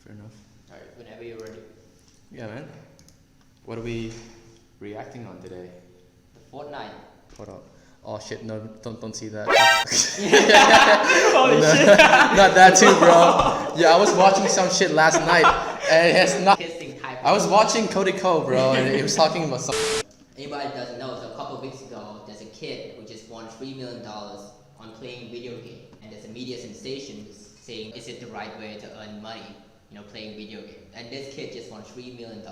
Fair enough. Alright, whenever you're ready. Yeah, man. What are we reacting on today? The Fortnite. Hold up. Oh shit! No, don't see that. Holy shit! Not that too, bro. Yeah, I was watching some shit last night, and it has not. I was watching Cody Co, bro, and he was talking about some. Anybody that doesn't know, so a couple of weeks ago, there's a kid who just won $3 million on playing video game, and there's a media sensation saying, is it the right way to earn money, playing video games? And this kid just won $3 million.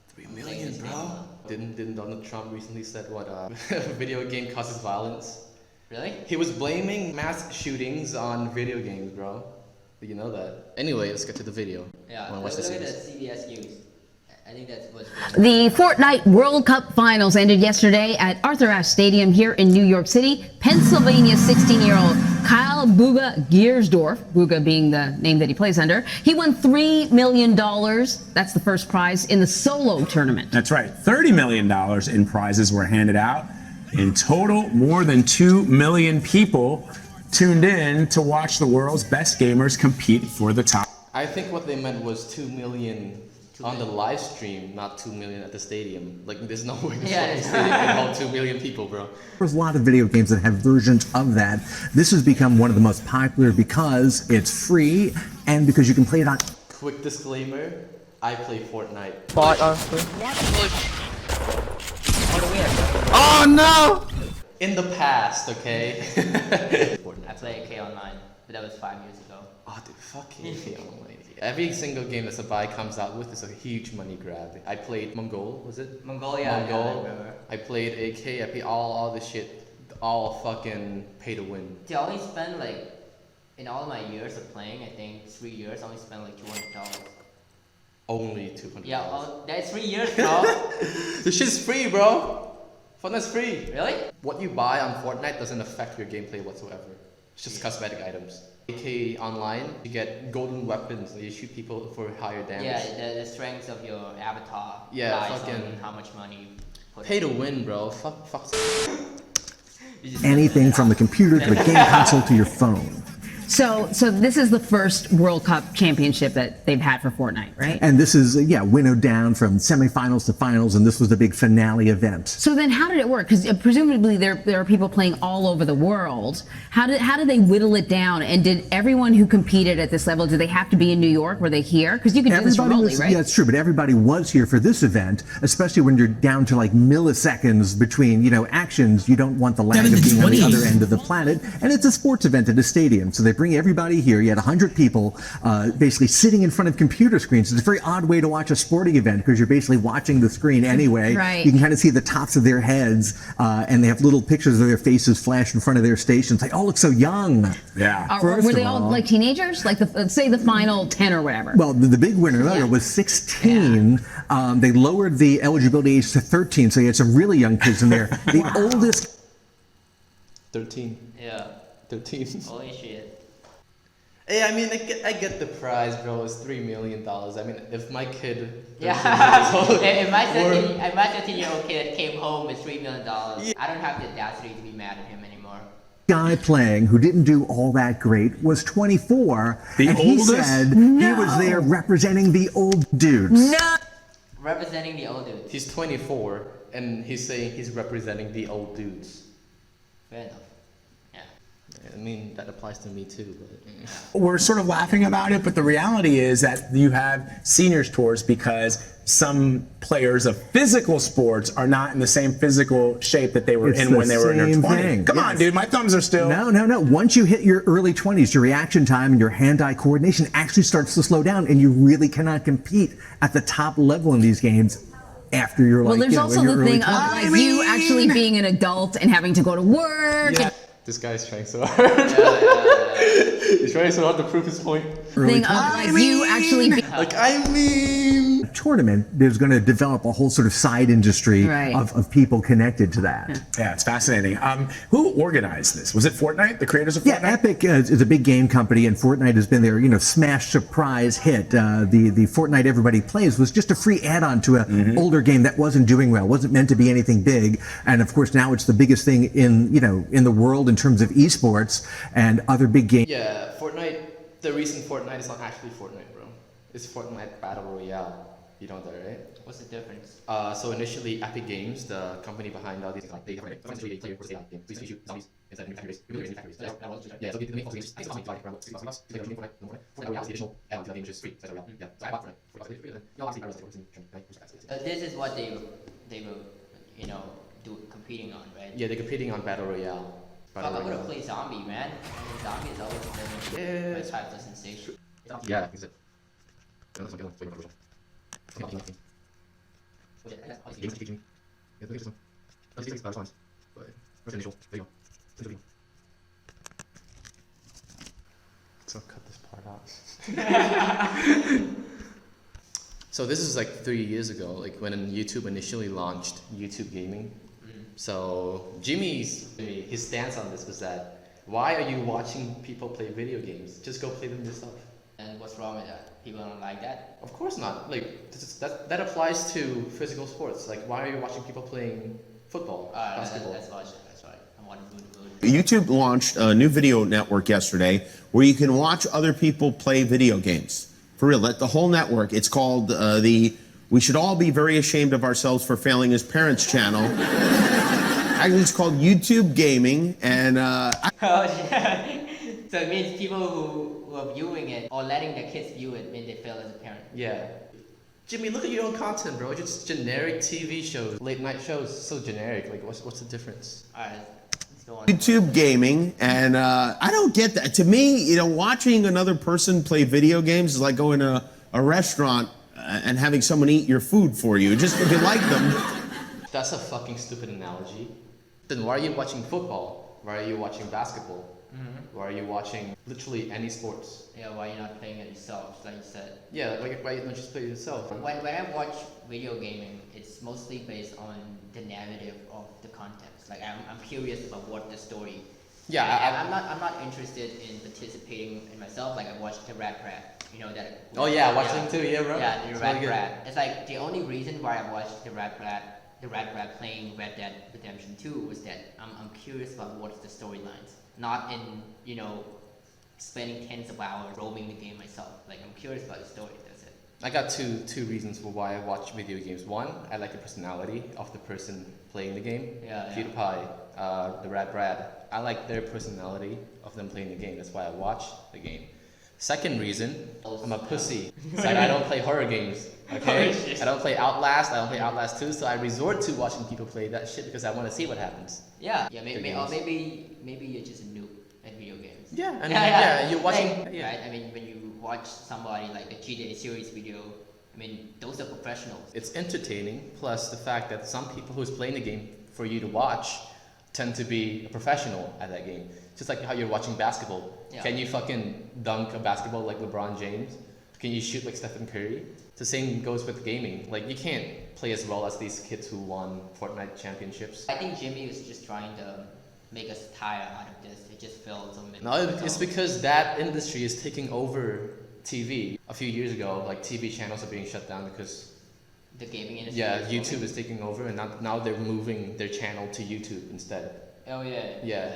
3 million, bro. Didn't Donald Trump recently said what video game causes violence? Really? He was blaming mass shootings on video games, bro. Did you know that? Anyway, let's get to the video. Yeah, look at the CBS News. I think that's what's The Fortnite World Cup Finals ended yesterday at Arthur Ashe Stadium here in New York City. Pennsylvania's 16-year-old Kyle Booga Giersdorf, Booga being the name that he plays under, he won $3 million. That's the first prize in the solo tournament. That's right. $30 million in prizes were handed out. In total, more than 2 million people tuned in to watch the world's best gamers compete for the top. I think what they meant was 2 million on the live stream, not 2 million at the stadium. Like, there's no way the stadium can hold 2 million people, bro. There's a lot of video games that have versions of that. This has become one of the most popular because it's free and because you can play it on. Quick disclaimer, I play Fortnite. Bot, honestly. Oh no! In the past, okay? I play AK Online, but that was 5 years ago. Oh, dude, fuck AK Online. Every single game that Sabai comes out with is a huge money grab. I played Mongol, was it? Mongolia. Mongol. Yeah, I played AK. I played all this shit, all fucking pay to win. I only spent in all my years of playing, I think 3 years, I only spent $200. Only $200. Yeah, that's 3 years, bro. This shit's free, bro. Fortnite's free. Really? What you buy on Fortnite doesn't affect your gameplay whatsoever. It's just cosmetic items. AK Online, you get golden weapons and you shoot people for higher damage. Yeah, the strength of your avatar lies on how much money you put pay to win, bro. Fuck. Anything from the computer to the game console to your phone. So this is the first World Cup championship that they've had for Fortnite, right? And this is, winnowed down from semifinals to finals, and this was the big finale event. So then how did it work? Because presumably there are people playing all over the world. How did they whittle it down? And did everyone who competed at this level, did they have to be in New York? Were they here? Because you can do this remotely, right? Yeah, it's true, but everybody was here for this event, especially when you're down to milliseconds between, actions. You don't want the lag of being on the other end of the planet. And it's a sports event at a stadium, so they bring everybody here. You had 100 people basically sitting in front of computer screens. It's a very odd way to watch a sporting event because you're basically watching the screen anyway. Right. You can kind of see the tops of their heads, and they have little pictures of their faces flashed in front of their stations. They all look so young. Yeah. Were they all like teenagers? Like let's say the final 10 or whatever. Well, the big winner was 16. Yeah. They lowered the eligibility age to 13, so you had some really young kids in there. The oldest. 13. Yeah. 13. Holy shit. Hey, I mean, I get the prize, bro. It's $3 million. I mean, if my kid... if my 13-year-old kid came home with $3 million, I don't have the audacity to be mad at him anymore. Guy playing who didn't do all that great was 24. The and oldest? He said he was there representing the old dudes. No. Representing the old dudes. He's 24, and he's saying he's representing the old dudes. Fair enough. I mean, that applies to me too, but... We're sort of laughing about it, but the reality is that you have seniors tours because some players of physical sports are not in the same physical shape that they were in when they were in their 20s. Come on, dude, my thumbs are still... No. Once you hit your early 20s, your reaction time and your hand-eye coordination actually starts to slow down, and you really cannot compete at the top level in these games after you're well, there's also the thing of you actually being an adult and having to go to work. Yeah. This guy's trying so hard. He's trying so hard to prove his point. Tournament, there's going to develop a whole sort of side industry of people connected to that. Yeah, it's fascinating. Who organized this? Was it Fortnite, the creators of Fortnite? Yeah, Epic is a big game company, and Fortnite has been their, smash surprise hit. The Fortnite Everybody Plays was just a free add-on to an older game that wasn't doing well, wasn't meant to be anything big, and of course now it's the biggest thing in the world in terms of esports and other big games. Yeah, Fortnite. The reason Fortnite is not actually Fortnite, bro. It's Fortnite Battle Royale. You know that, right? What's the difference? So initially, Epic Games, the company behind all these, like, they have essentially a player versus AI game. So you shoot zombies instead of new factories. Yeah, so the main focus is around what, $60 to play the game Fortnite. Fortnite Royale is the additional add-on to the game, which is free. So yeah, so I bought Fortnite. $40 free, and then you'll obviously This is what they were, competing on, right? Yeah, they're competing on Battle Royale. Fuck, I would have played zombie, man. I mean, zombie is always been my type of sensation. Yeah, is it? That's what I'm doing. So cut this part out. So this is like 3 years ago, like when YouTube initially launched YouTube Gaming. So his stance on this was that, why are you watching people play video games? Just go play them yourself. And what's wrong with that? People don't like that? Of course not. Like that applies to physical sports. Like, why are you watching people playing football, basketball? That's right. I want to do YouTube launched a new video network yesterday where you can watch other people play video games. For real, the whole network. It's called We Should All Be Very Ashamed of Ourselves for Failing as Parents channel. Actually, it's called YouTube Gaming, and Oh, yeah. So it means people who are viewing it or letting their kids view it mean they fail as a parent. Yeah. Jimmy, look at your own content, bro. Just generic TV shows, late night shows. So generic. Like, what's the difference? Alright, let's go on. YouTube Gaming, and I don't get that. To me, watching another person play video games is like going to a restaurant and having someone eat your food for you. Just if you like them. That's a fucking stupid analogy. Then why are you watching football? Why are you watching basketball? Why are you watching literally any sports? Yeah, why you're not playing it yourself, like you said. Yeah, why you don't just play it yourself? When I watch video gaming, it's mostly based on the narrative of the context. Like I'm curious about what the story. Yeah, I'm not interested in participating in myself. Like I watched the Rat Rat. You know that. Oh yeah, watching too. Yeah, bro. Yeah, the It's Rat really good. Rat. It's like the only reason why I watched the Rat Rat playing Red Dead Redemption 2 was that I'm curious about what's the storylines. Not in, spending tens of hours roaming the game myself. Like I'm curious about the story, that's it. I got two reasons for why I watch video games. One, I like the personality of the person playing the game. Yeah. PewDiePie, the Rat Brad. I like their personality of them playing the game. That's why I watch the game. Second reason, I'm a pussy. It's like I don't play horror games. Okay? Oh, shit. I don't play Outlast. I don't play Outlast 2. So I resort to watching people play that shit because I want to see what happens. Yeah, maybe you're just a noob at video games. Yeah, and yeah, you're watching. Like, right? I mean, when you watch somebody like a GTA series video, I mean, those are professionals. It's entertaining, plus the fact that some people who's playing the game for you to watch tend to be a professional at that game. Just like how you're watching basketball. Yeah. Can you fucking dunk a basketball like LeBron James? Can you shoot like Stephen Curry? The same goes with gaming. Like, you can't play as well as these kids who won Fortnite championships. I think Jimmy was just trying to make us tired out of this. It just felt so many. No, it's because that industry is taking over TV. A few years ago, like TV channels are being shut down because The gaming industry. yeah, YouTube is taking over, and now they're moving their channel to YouTube instead. Oh yeah. Yeah.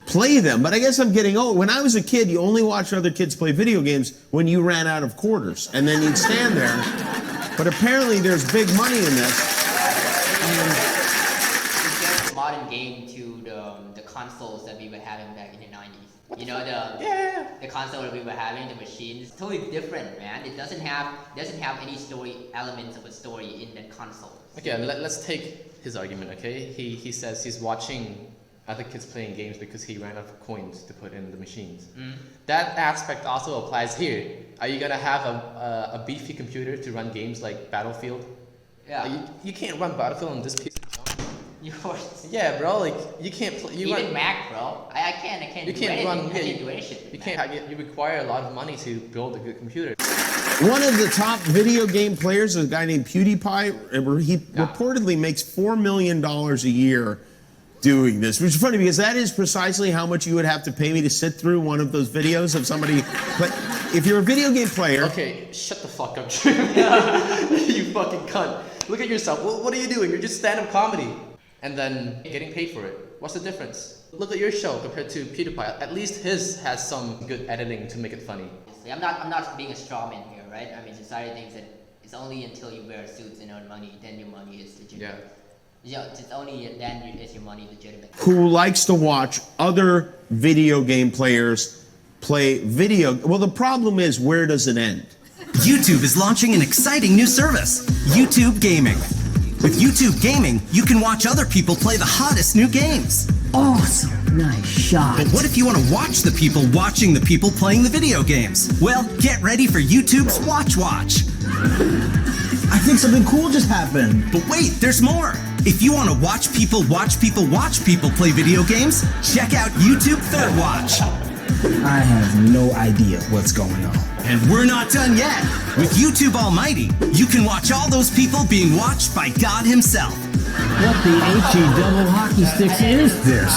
Play them, but I guess I'm getting old. When I was a kid, you only watched other kids play video games when you ran out of quarters, and then you'd stand there. But apparently there's big money in this. It's just a modern game to the consoles that we were having back in the 90s. You know, the console that we were having, the machines, totally different, man. It doesn't have any story elements of a story in that console. Okay, let's take his argument, okay? He says he's watching other kids playing games because he ran out of coins to put in the machines. That aspect also applies here. Are you gonna have a beefy computer to run games like Battlefield? Yeah. You can't run Battlefield on this piece of junk. You Yeah, bro, like, you can't play. even Mac, bro. I can't You do can't anything. run. I Yeah, can't do any shit. you can't. You require a lot of money to build a good computer. One of the top video game players is a guy named PewDiePie. He reportedly makes $4 million a year doing this, which is funny because that is precisely how much you would have to pay me to sit through one of those videos of somebody. But if you're a video game player, Okay, shut the fuck up, Jim. You fucking cunt. Look at yourself. What are you doing? You're just stand-up comedy. And then getting paid for it. What's the difference? Look at your show compared to PewDiePie. At least his has some good editing to make it funny. I'm not being a straw man here, right? I mean, society thinks that it's only until you wear suits and earn money, then your money is legitimate. Yeah, it's only then is your money legitimate. Who likes to watch other video game players play video. Well, the problem is, where does it end? YouTube is launching an exciting new service, YouTube Gaming. With YouTube Gaming, you can watch other people play the hottest new games. Awesome. Nice shot. But what if you want to watch the people watching the people playing the video games? Well, get ready for YouTube's Watch. I think something cool just happened. But wait, there's more. If you want to watch people play video games, check out YouTube Third Watch. I have no idea what's going on. And we're not done yet. With YouTube Almighty, you can watch all those people being watched by God himself. What the HE double hockey sticks is this?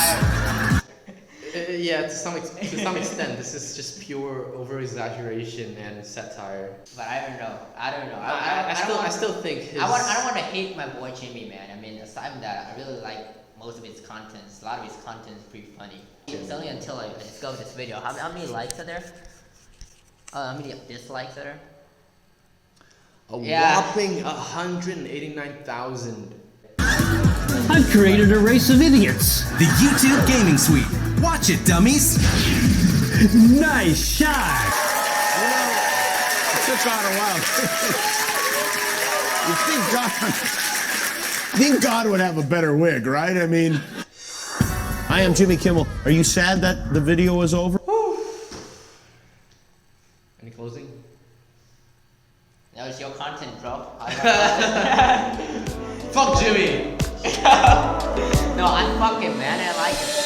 Yeah, to some extent, this is just pure over-exaggeration and satire. But I don't know. I still think his... I don't want to hate my boy Jimmy, man. I mean, aside from that, I really like most of his content. A lot of his content is pretty funny. It's only until I discovered this video. How many likes are there? How many dislikes are there? A whopping 189,000. I've created a race of idiots. The YouTube Gaming Suite. Watch it, dummies. Nice shot. It took God a while. You think God would have a better wig, right? I mean, I am Jimmy Kimmel. Are you sad that the video is over? Any closing? That was your content, bro. Fuck Jimmy! No, I fuck him, man. I like him.